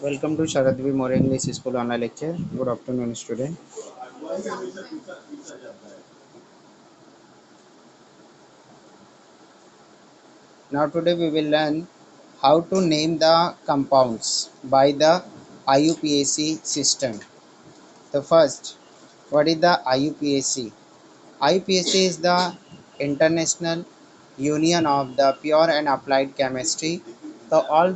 Welcome to Sharadvi More English School online lecture. Good afternoon, student. Now today we will learn how to name the compounds by the IUPAC system. The first, what is the IUPAC? IUPAC is the International Union of the Pure and Applied Chemistry. So all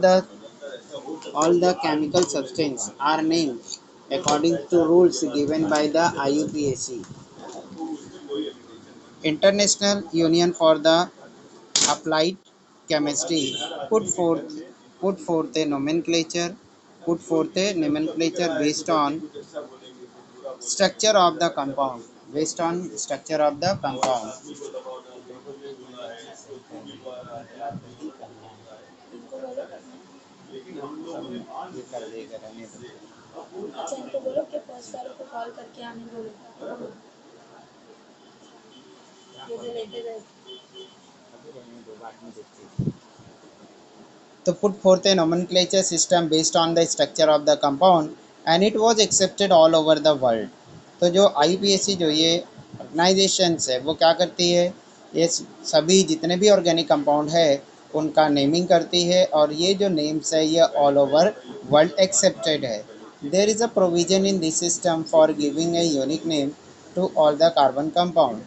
the chemical substances are named according to rules given by the IUPAC. International Union for the Applied Chemistry put forth put forth a nomenclature put forth a nomenclature based on structure of the compound. ये कर देगा रहने दो। अच्छा इनको बोलो कि first वाले को कॉल करके आने बोलो ये जो लेते गए अभी रहने दो बाद में देखते हैं। To put forth a nomenclature system based on the structure of the compound and it was accepted all over the world. तो जो IUPAC जो ये ऑर्गेनाइजेशंस है वो क्या करती है, ये सभी जितने भी ऑर्गेनिक कंपाउंड है उनका नेमिंग करती है और ये जो नेम्स है ये ऑल ओवर वर्ल्ड एक्सेप्टेड है. There is a provision in this system for giving a unique name to all the carbon compound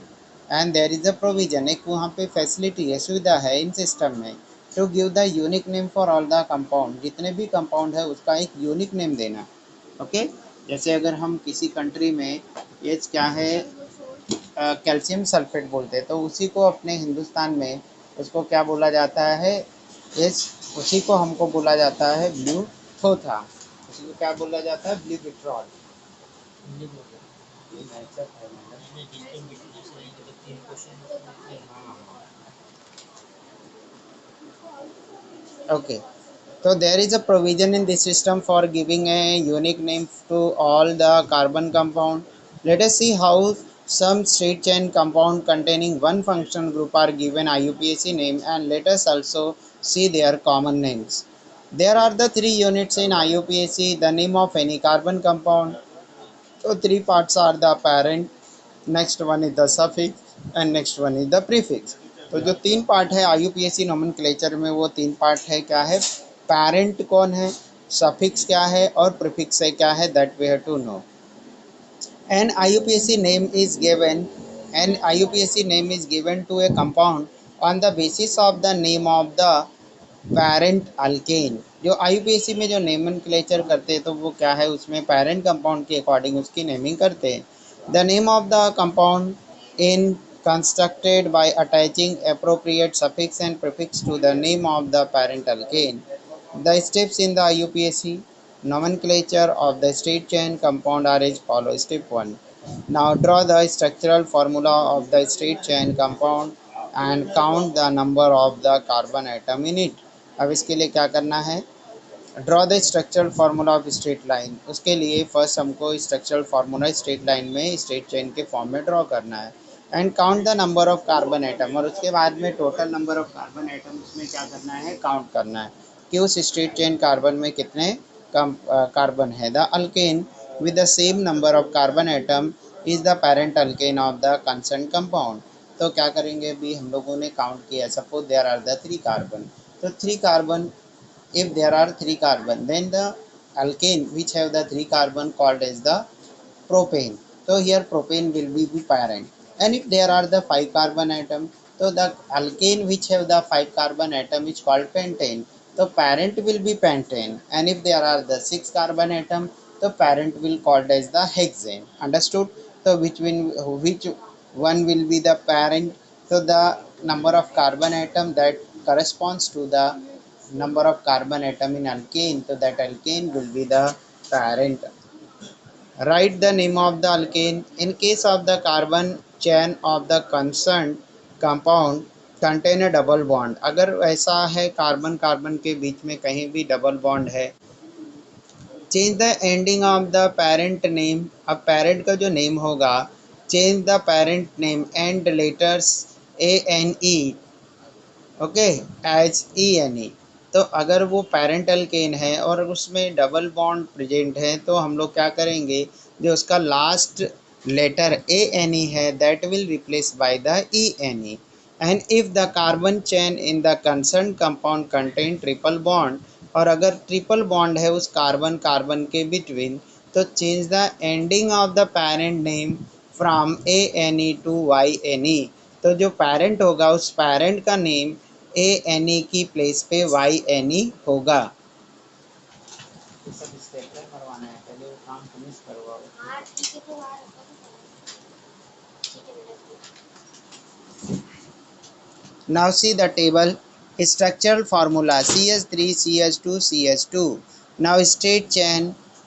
and there is a provision, एक वहाँ पे फैसिलिटी है, सुविधा है इन सिस्टम में to give the unique name for all the compound, जितने भी कंपाउंड है उसका एक यूनिक नेम देना. ओके जैसे अगर हम किसी कंट्री में ये क्या है कैल्शियम सल्फेट बोलते हैं तो उसी को अपने हिंदुस्तान में उसको क्या बोला जाता है, इस उसी को हमको बोला जाता है ब्लू थोथा, उसी को क्या बोला जाता है blue petrol. Okay. So there is a provision in this system for giving a unique name to all the carbon compound. Let us see how some straight chain compound containing one functional group are given IUPAC name, and let us also see their common names. There are the three units in IUPAC, the name of any carbon compound. So three parts are the parent, next one is the suffix and next one is the prefix. तो जो तीन part है IUPAC nomenclature में वो तीन part है, क्या है, पेरेंट कौन है, सफिक्स क्या है और प्रीफिक्स है क्या है, that we have to know. An IUPAC name is given an IUPAC name is given to a compound on the basis of the name of the parent alkane. जो IUPAC में जो नेमनक्लेचर करते हैं तो वो क्या है, उसमें पेरेंट कंपाउंड के अकॉर्डिंग उसकी नेमिंग करते हैं. The name of the compound in constructed by attaching appropriate suffix and prefix to the name of the parent alkane. The steps in the IUPAC nomenclature of the straight chain compound are as follows. Step 1. Now draw the structural formula of the straight chain compound and count the number of the carbon atom in it. अब इसके लिए क्या करना है, draw the structural formula of straight line. उसके लिए first हमको structural formula straight line में स्ट्रेट चेन के फॉर्म में ड्रॉ करना है. And count the number of carbon atom, और उसके बाद में total number of carbon atom उसमें क्या करना है, काउंट करना है कि उस स्ट्रेट चेन कार्बन में कितने कार्बन है. The alkane with the same number of carbon atom is the parent alkane of the concern compound. तो क्या करेंगे, अभी हम लोगों ने काउंट किया, suppose there are the three carbon, तो three carbon, if there are three carbon then the alkane which have the three carbon called as the propane. So here propane will be the parent, and if there are the five carbon atom, so the alkane which have the five carbon atom is called pentane, so parent will be pentane. And if there are the six carbon atom, the parent will called as the hexane. Understood? So which one will be the parent, so the number of carbon atom that corresponds to the number of carbon atom in alkane, so that alkane will be the parent. Write the name of the alkane. In case of the carbon chain of the concerned compound contain a double bond, अगर ऐसा है carbon carbon के बीच में कहीं भी double bond है, change the ending of the parent name. अब पेरेंट का जो नेम होगा, change the parent name and letters ANE, okay, as ENE. तो अगर वो पेरेंट अल्केन है और उसमें डबल बॉन्ड प्रेजेंट है तो हम लोग क्या करेंगे, जो उसका last letter A N E है that will replace by the E N E. And if the carbon chain in the concern compound contain triple bond, और अगर ट्रिपल बॉन्ड है उस कार्बन कार्बन के बिटवीन, तो change the ending of the parent name from A N E to Y N E. तो जो parent होगा उस पेरेंट का नेम ए एन ई की प्लेस पे वाई एन ई होगा। सब स्टेपलर करवाना है, पहले वो काम फिनिश करवाओ। Now see the table. Structural formula CH3CH2CH2. Now straight chain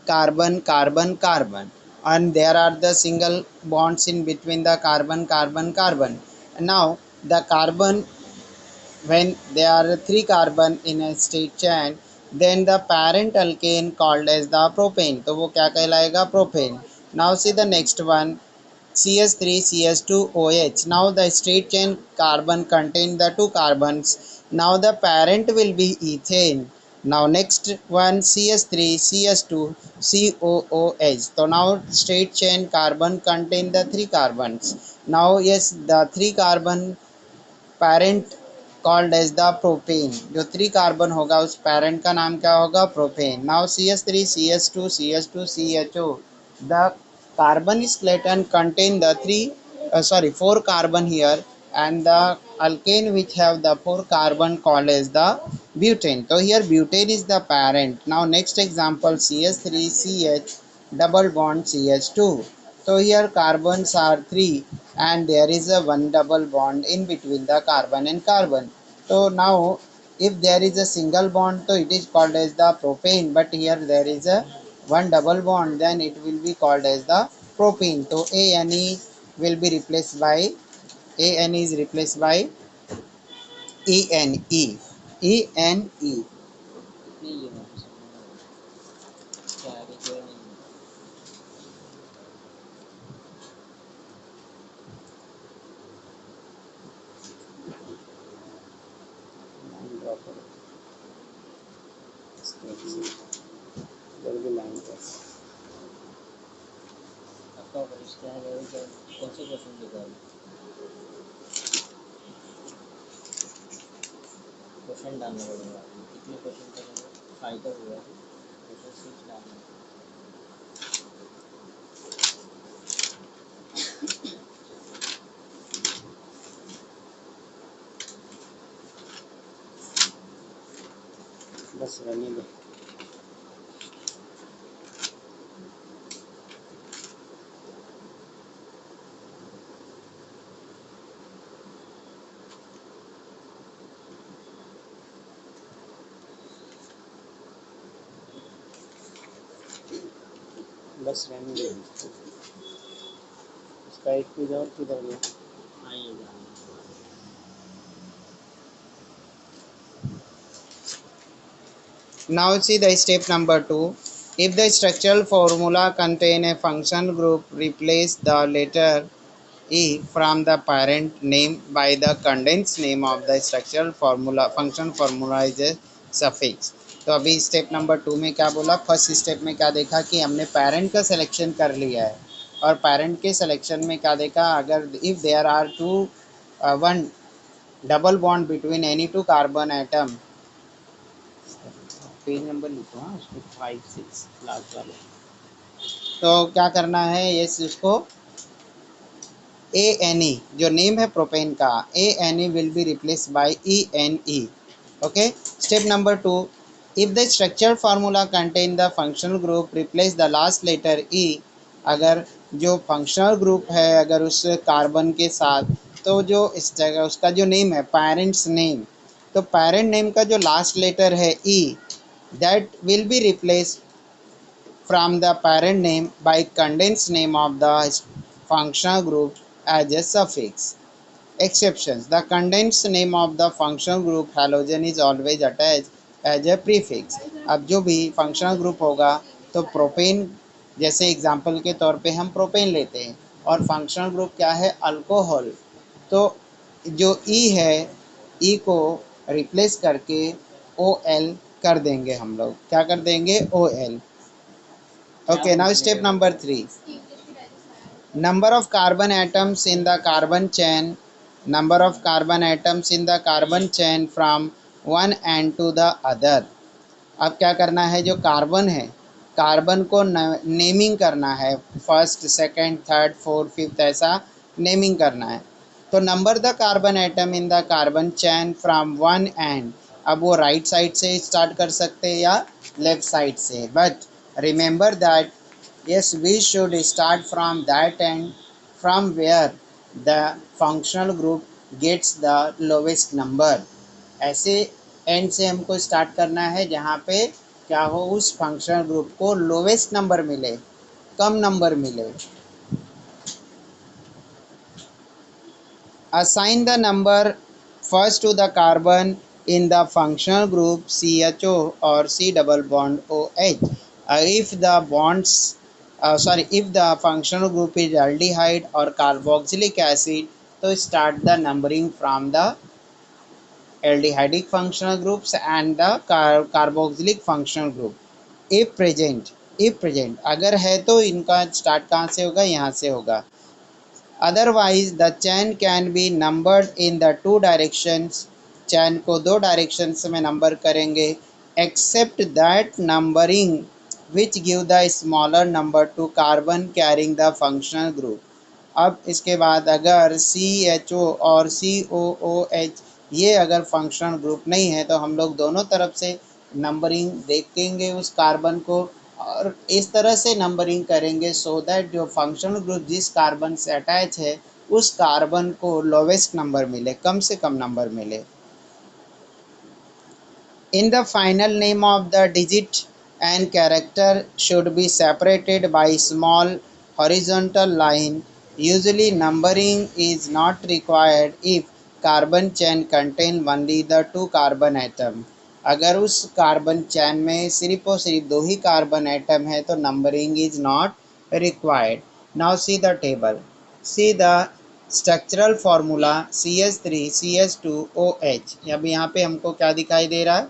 carbon carbon carbon, and there are the single bonds in between the carbon carbon carbon. Now the carbon, when there are three carbon in a straight chain, then the parent alkane called as the propane, तो वो क्या कहलाएगा, propane. Now see the next one, CH3CH2OH. Now the straight chain carbon contain the two carbons. Now the parent will be ethane. Now next one, CH3CH2COOH. So now straight chain carbon contain the three carbons. Now yes, the three carbon parent called as the propane, जो three carbon होगा उस parent का नाम क्या होगा, propane. Now CH3CH2CH2CHO, the कार्बन skeleton contain the three four carbon here, and the alkane which have the four carbon called as the butane. So here butane is the parent. Now next example, CH3CH double bond CH2. So here carbons are 3 and there is a one double bond in between the carbon and carbon. So now if there is a single bond, so it is called as the propane, but here there is a one double bond, then it will be called as the propene. So ANE will be replaced by, AN is replaced by ENE. ENE. Question डालना पड़ेगा, कितने question करेंगे, 5 तक हुआ, question 6 डालना। बस रहने दो। बस रहने दो, इसका एक पेज और किधर गया, आइएगा। Now see the step number 2. If the structural formula contain a function group, replace the letter E from the parent name by the condensed name of the structural formula. Function formula is a suffix. तो अभी step number 2 में क्या बोला, first step में क्या देखा कि हमने पेरेंट का सिलेक्शन कर लिया है, और पेरेंट के सिलेक्शन में क्या देखा, अगर if there are two one double bond between any two carbon atom, page number लिखो, हाँ उसको 5 6 लास्ट वाले, तो क्या करना है, ये इसको ए एन ई, जो नेम है प्रोपेन का, A N E will be replace by E N E. Okay. Step number 2, if the structure formula contain the functional group, replace the last letter E. अगर जो फंक्शनल ग्रुप है अगर उस carbon के साथ, तो जो इस जगह उसका जो नेम है पेरेंट्स नेम, तो पेरेंट नेम का जो लास्ट लेटर है ई, that will be replaced from the parent name by condensed name of the functional group as a suffix. Exceptions: the condensed name of the functional group halogen is always attached as a prefix. अब जो भी functional group होगा तो propane, जैसे example के तौर पे हम प्रोपेन लेते हैं, और फंक्शनल ग्रुप क्या है, अल्कोहल, तो जो ई है, ई को रिप्लेस करके OL कर देंगे हम लोग, क्या कर देंगे OL। Okay, now step number 3, number of carbon atoms in the carbon chain, number of carbon atoms in the carbon chain from one end to the other। अब क्या करना है, जो कार्बन है, कार्बन को नेमिंग करना है, first second third fourth fifth ऐसा नेमिंग करना है। तो number the carbon atom in the carbon chain from one and, अब वो राइट साइड से स्टार्ट कर सकते हैं या लेफ्ट साइड से, but remember that yes we should start from that end from where the functional group gets the lowest number। ऐसे and से हमको स्टार्ट करना है जहाँ पे क्या हो, उस फंक्शनल ग्रुप को लोवेस्ट नंबर मिले, कम नंबर मिले। Assign the number first to the carbon in the functional group CHO or C double bond OH। If the bonds if the functional group is aldehyde or carboxylic acid, तो start the numbering from the aldehydic functional groups and the carboxylic functional group। if present अगर है तो इनका start कहाँ से होगा, यहाँ से होगा। Otherwise the chain can be numbered in the two directions, chain को दो डायरेक्शंस में नंबर करेंगे, except that numbering which give the smaller number to carbon carrying the functional group. अब इसके बाद अगर CHO और COOH ये अगर फंक्शनल ग्रुप नहीं है तो हम लोग दोनों तरफ से नंबरिंग देखेंगे उस कार्बन को, और इस तरह से नंबरिंग करेंगे सो दैट जो फंक्शनल ग्रुप जिस कार्बन से अटैच है उस कार्बन को लोवेस्ट नंबर मिले, कम से कम नंबर मिले। In the final name of the digit and character should be separated by small horizontal line. Usually numbering is not required if carbon chain contain only the two carbon atom। अगर उस carbon चैन में सिर्फ और सिर्फ दो ही carbon atom है तो numbering is not required. Now see the table, see the structural formula CH3CH2OH। अब यहाँ पे हमको क्या दिखाई दे रहा है,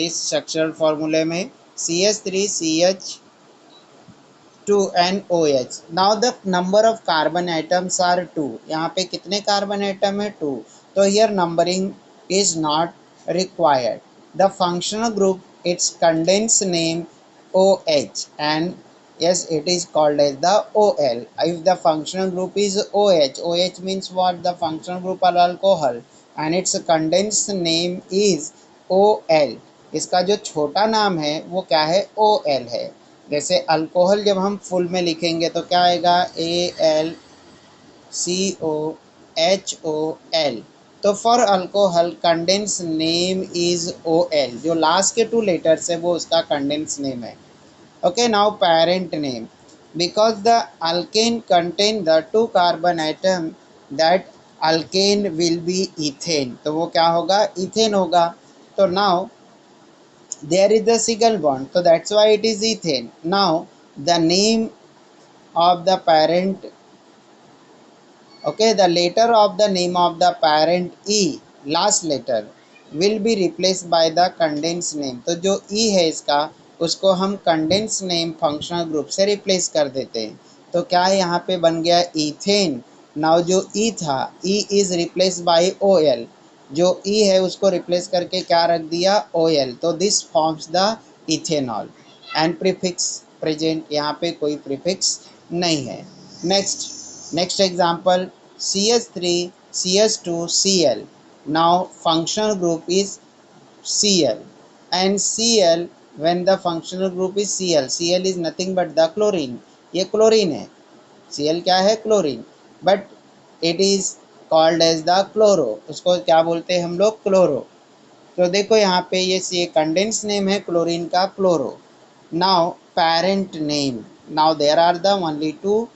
इस स्ट्रक्चरल फार्मूले में CH3CH2NOH। Now the number of carbon atoms are 2, यहाँ पे कितने कार्बन एटम है 2, तो here numbering is not required. The functional group its condense name OH and yes it is called as the OL। if the functional group is OH means what, the functional group are alcohol and its condensed name is OL। इसका जो छोटा नाम है वो क्या है, OL है। जैसे अल्कोहल जब हम फुल में लिखेंगे तो क्या आएगा, ALCOHOL। तो for alcohol condense name is OL, जो लास्ट के 2 लेटर्स है वो उसका कंडेंस नेम है। Okay, now parent name, because the alkane contain the 2 carbon atom, that alkane will be ethane, तो वो क्या होगा, इथेन होगा। तो now there is the single bond, so that's why it is ethane। now the name of the parent, okay, the letter of the name of the parent E, last letter will be replaced by the condensed name। तो जो E है इसका उसको हम condense name functional group से replace कर देते हैं, तो क्या यहाँ पे बन गया इथेन। नाउ जो E था, E is replace by OL, जो E है उसको रिप्लेस करके क्या रख दिया, OL, तो this forms the ethanol. And prefix present, यहाँ पे कोई प्रीफिक्स नहीं है। Next example CH3CH2Cl। now functional group is Cl and Cl, when the functional group is Cl is nothing but the chlorine, ये क्लोरीन है, Cl क्या है, chlorine, but it is called as the chloro, उसको क्या बोलते हैं हम लोग, क्लोरो। तो देखो यहाँ पे ये कंडेंस नेम है क्लोरीन का, chloro. Now parent name, now there are the only 2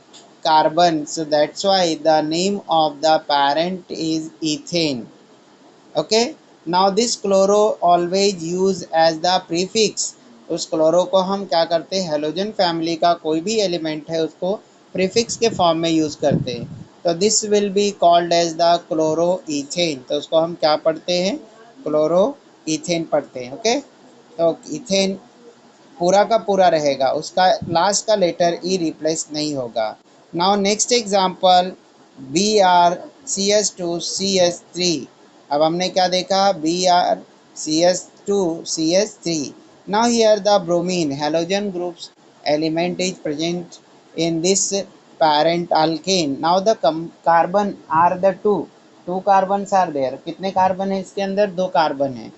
carbon, so that's why the name of the parent is ethane। okay, now this chloro always use as the prefix, उस chloro को हम क्या करते हैं, halogen family का कोई भी element है उसको प्रीफिक्स के फॉर्म में यूज करते हैं, तो this will be called as the chloro ethane, तो उसको हम क्या पढ़ते हैं, क्लोरो इथेन पढ़ते हैं। ओके, तो इथेन पूरा का पूरा रहेगा, उसका लास्ट का लेटर ई रिप्लेस नहीं होगा। Now next example B R C S two C S three. अब हमने क्या देखा, B R C S two C S three. Now here the bromine halogen groups element is present in this parent alkane. Now the carbon are the two carbons are there. कितने carbon है इसके अंदर, दो carbon है।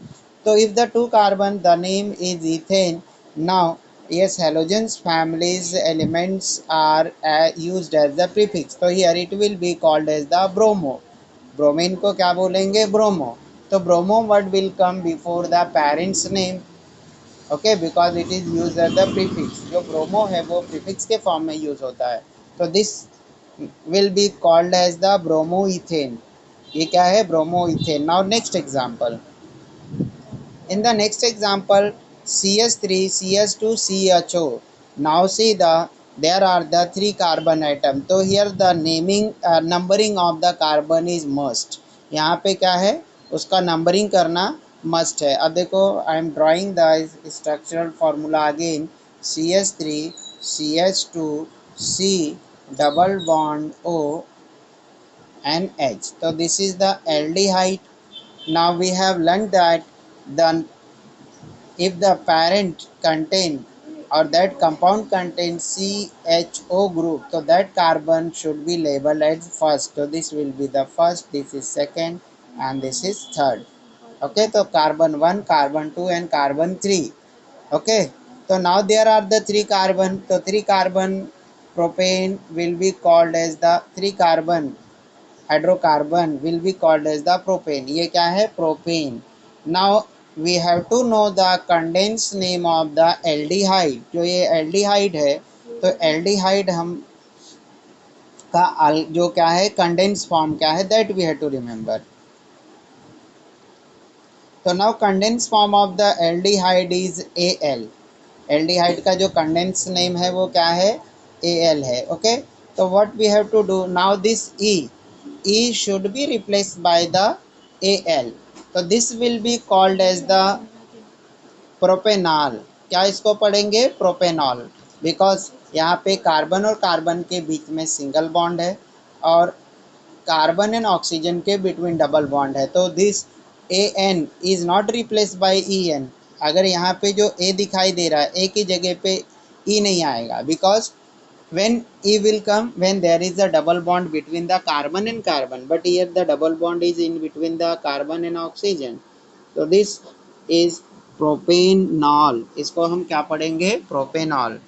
तो if the two carbon the name is ethane. Now yes, halogens families elements are used as the prefix, so here it will be called as the bromo. Bromine को क्या बोलेंगे, ब्रोमो। तो bromo word will come before the parents name. Okay, because it is use as the prefix. जो bromo है वो prefix के form में use होता है, तो this will be called as the bromo ethane. ये क्या है, bromo ethane. Now next example, in the next example cs3 cs2 cho. Now see there are the three carbon atom, so here the naming numbering of the carbon is must। यहाँ पे क्या है, उसका numbering करना must है। अब देखो I am drawing the structural formula again, cs3 ch2 c double bond o and h, so this is the aldehyde। now we have learned that the if the parent contain or that compound contains CHO group, so that carbon should be labeled as first. So this will be the first, this is second, and this is third। Okay, so carbon 1, carbon 2 and carbon 3। Okay, so now there are the three carbon, so three carbon propane will be called as the three carbon hydrocarbon will be called as the propane. ये क्या है, propane. Now we have to know the condense name of the aldehyde. जो ये aldehyde है, तो aldehyde हम का जो क्या है, कंडेंस फॉर्म क्या है, that we have to remember. तो now condense form of the aldehyde is al. Aldehyde का जो कंडेंस नेम है वो क्या है, एल है। ओके, तो what we have to do, now this E should be replaced by the Al, तो this will be called as the propanol. क्या इसको पढ़ेंगे, प्रोपेनॉल, बिकॉज यहाँ पे कार्बन और कार्बन के बीच में सिंगल बॉन्ड है और कार्बन एंड ऑक्सीजन के बिटवीन डबल बॉन्ड है, तो this A N is not replace by E N. अगर यहाँ पे जो ए दिखाई दे रहा है, ए की जगह पे ई नहीं आएगा, because when E will come when there is a double bond between the carbon and carbon, but here the double bond is in between the carbon and oxygen, so this is propanol। इसको हम क्या पढ़ेंगे, propanol.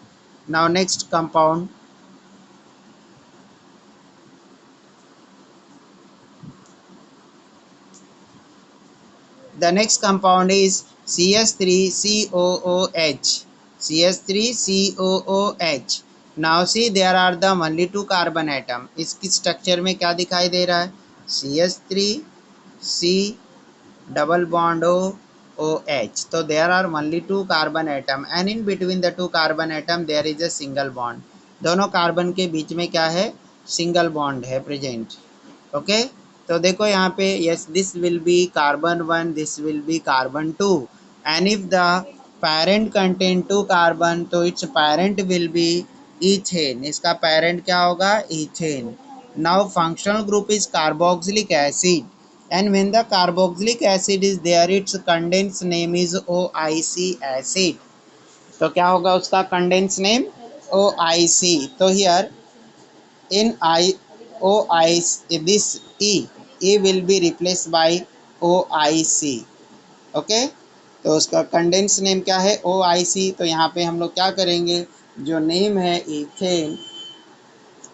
now next compound, the next compound is cs3cooh, cs3cooh। now see there are the only two carbon atom। इसकी structure में क्या दिखाई दे रहा है, cs3 c double bond OH, so there are only two carbon atom and in between the two carbon atom there is a single bond। दोनों carbon के बीच में क्या है, सिंगल बॉन्ड है प्रेजेंट। ओके, तो देखो यहाँ पे yes this will be carbon 1, this will be carbon 2 and if the parent contain two carbon, तो its parent will be ethane. इसका पेरेंट क्या होगा, ethane. Now functional group is carboxylic acid and when the carboxylic acid is there its condensed name is OIC acid। तो क्या होगा उसका condense name, OIC। तो here in I OIC this E will be replaced by OIC। Okay, तो उसका condense name क्या है, OIC। तो यहाँ पे हम लोग क्या करेंगे, जो नेम है इथेन,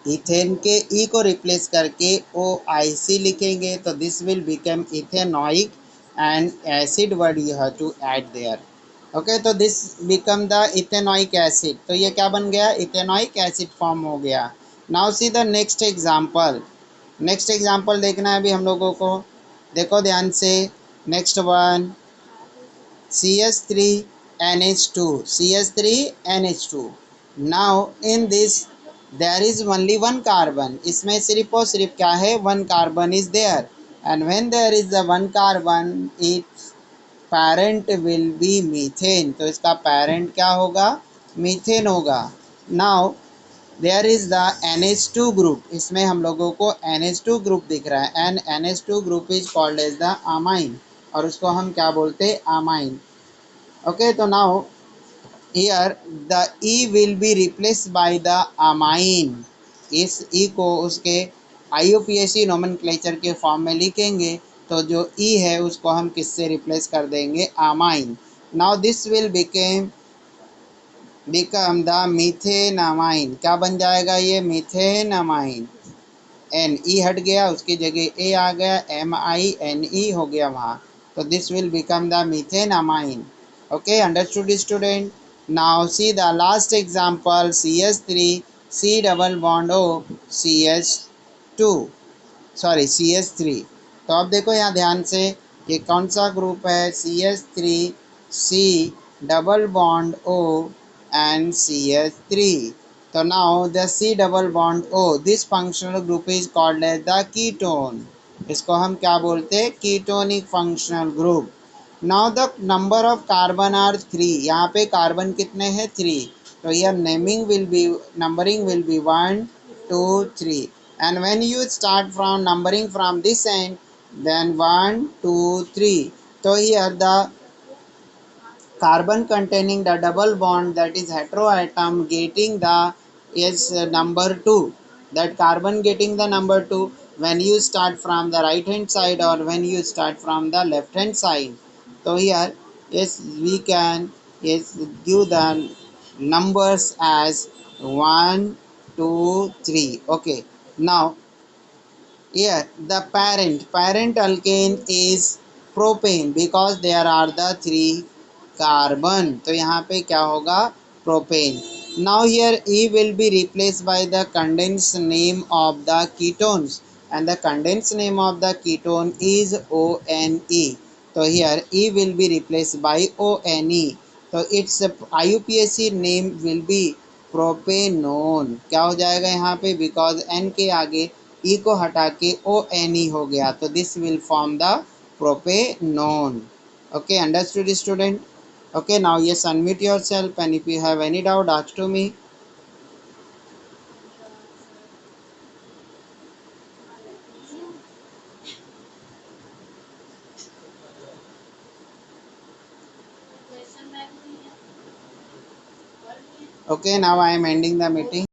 इथेन के ई को रिप्लेस करके OIC लिखेंगे, तो this will become ethanoic and acid word you have to add there. Okay, तो this become the ethanoic acid, तो ये क्या बन गया, इथेनॉइक एसिड फॉर्म हो गया। Now see the next example, next example देखना है अभी हम लोगों को, देखो ध्यान से। Next one CH3NH2, CH3NH2। Now in this there is only one carbon, इसमें सिर्फ और सिर्फ क्या है, one carbon is there and when there is the one carbon it parent will be methane, तो इसका parent क्या होगा, मीथेन होगा। now there is the NH2 group, इसमें हम लोगों को NH2 ग्रुप दिख रहा है and NH2 group is called as the amine, और उसको हम क्या बोलते हैं, amine। okay, तो now here the E will be replaced by the amine, इस E को उसके IUPAC नोमेनक्लेचर के फॉर्म में लिखेंगे, तो जो E है उसको हम किससे रिप्लेस कर देंगे, amine। now this will become the methenamine, क्या बन जाएगा ये, methenamine। एन ई हट गया, उसकी जगह ए आ गया, MINE हो गया वहाँ, तो this will become the methenamine। Okay, understood student. Now see the last example, CH3 C double bond O CH2, sorry CH3। तो अब देखो यहाँ ध्यान से, ये कौन सा ग्रुप है, CH3 C double bond O and CH3। तो now the C double bond O, this functional group is called as the ketone, इसको हम क्या बोलते हैं, ketonic functional group. Now the number of carbon are 3, यहाँ पे carbon कितने हैं, 3, तो यह naming will be, numbering will be 1 2 3, and when you start from numbering from this end, then 1 2 3, so here the carbon containing the double bond, that is heteroatom, getting the is number 2, that carbon getting the number 2 when you start from the right hand side or when you start from the left hand side. So here yes we can yes give the numbers as 1 2 3. Okay, now here the parent alkane is propane because there are the 3 carbon, तो यहाँ पे क्या होगा, propane. Now here E will be replaced by the condensed name of the ketones and the condensed name of the ketone is ONE, तो here E will be replaced by ONE, तो its IUPAC name will be propanone, क्या हो जाएगा यहाँ पे, because N के आगे E को हटा के ONE हो गया, तो this will form the propanone. okay, understood student। okay, now yes, unmute yourself and if you have any doubt ask to me। okay, now I am ending the meeting।